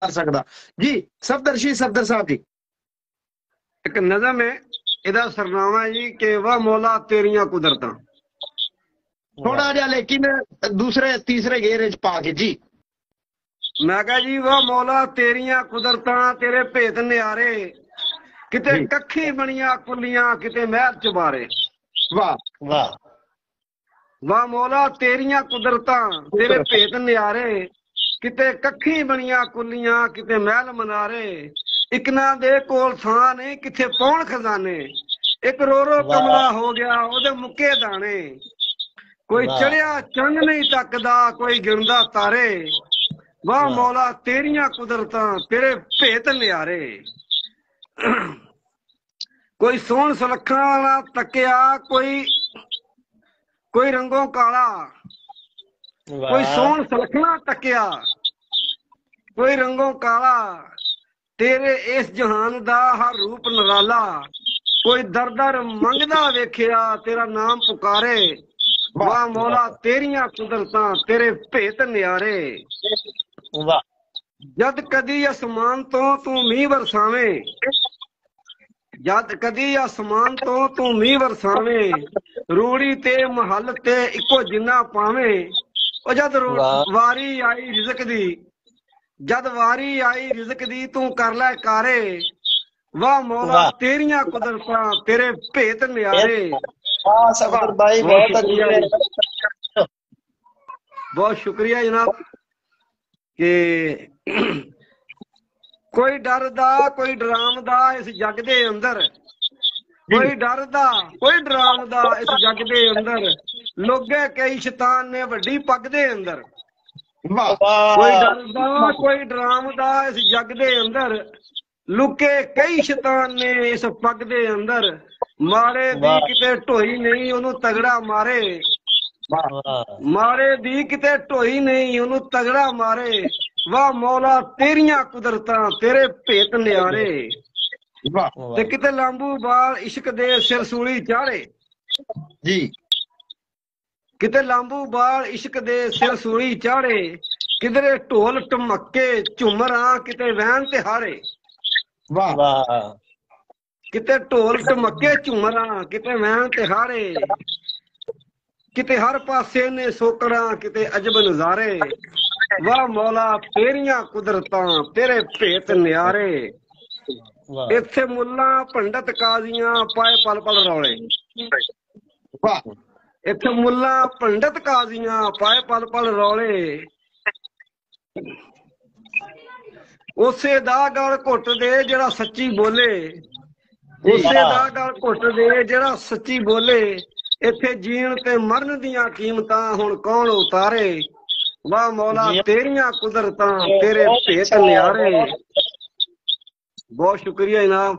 कर सकता जी। सफदरशी सफदर साहब जी। एक नज़म है, इहदा सरनामा है जी कि वाह मौला तेरियां कुदरतां। थोड़ा जा लेकिन दूसरे तीसरे घेरे च पा के जी। मैं कहा जी वाह मौला तेरियां कुदरतां, तेरे भेत न्यारे, किते कखी बनिया कुलियां, किते महल चबारे। वाह वाह वाह मौला तेरियां कुदरतां, तेरे भेत न्यारे, किते कखी बनिया कुलियां, किते महल मनारे। एक ना दे कोल थां ने, किथे पौण खजाने, एक रो रो कमला हो गया ओदे मुक्के दाने। कोई चढ़िया चंद नहीं तकदा, कोई गिणदा तारे। वाह मौला तेरियां कुदरतां, तेरे भेत न्यारे। कोई सोहन सुलखा वाला तकिया, कोई रंगों काला। कोई सोहन सुलखना तकिया, कोई रंगों काला। तेरे इस जहान दा हर रूप निराला। कोई दर दर मंगदा वेखिया, तेरा नाम पुकारे। वाह मौला तेरियां कुदरतां, तेरे भेत न्यारे। जद कदी आसमान तो तू मींह बरसावें, जद कदी आसमान तो तू मींह बरसावें, रूड़ी ते महल ते इको जिन्ना पावें। ओ जद वारी आई रिज़क दी, जद वारी आई रिज़क दी, तू कर लै कारे। वाह मौला तेरियां कुदरतां, तेरे भेत न्यारे। सफदर भाई बहुत शुक्रिया जनाब। कि कोई डरदा कोई डरावदा इस जग दे अंदर, कोई डरदा कोई डरावदा इस जग दे अंदर। लोगे कई शैतान ने वड्डी पग दे अंदर। कोई डरदा कोई डरावदा इस जग दे अंदर, लुके कई शैतान ने इस पग दे अंदर। मारे दी किते ढोई नहीं ओनू तगड़ा मारे, मारे दी किते ढोई नहीं ओनू तगड़ा मारे। वाह मौला तेरियां कुदरतां, तेरे भेत न्यारे। ते किते लांबू बाल इश्क दे सिर सूली चाढ़े जी, किते लांबू बाल इश्क दे सिर सूली चाढ़े। किधरे ढोल ढमक्के झुमरा, किते वैन ते हारे। किते ढोल ढमक्के झुमरा, किते वैन ते हारे। किते हर पासे ने सोकड़ा, किते अजब नजारे। वाह मौला तेरियां कुदरतां, तेरे भेत न्यारे। इत्थे मुल्ला पंडित काजियां पाए पल पल रौले, इत्थे मुल्ला पंडित काजियां पाए पल पल रौले। उसे दा गल घुट दे जेड़ा सच्ची बोले, उसे दा गल घुट दे जेड़ा सच्ची बोले। इत्थे जीण ते मरण दियां कीमतां हुण कौन उतारे। वाह मौला तेरियां कुदरतां, तेरे भेत न्यारे। बहुत शुक्रिया जनाब।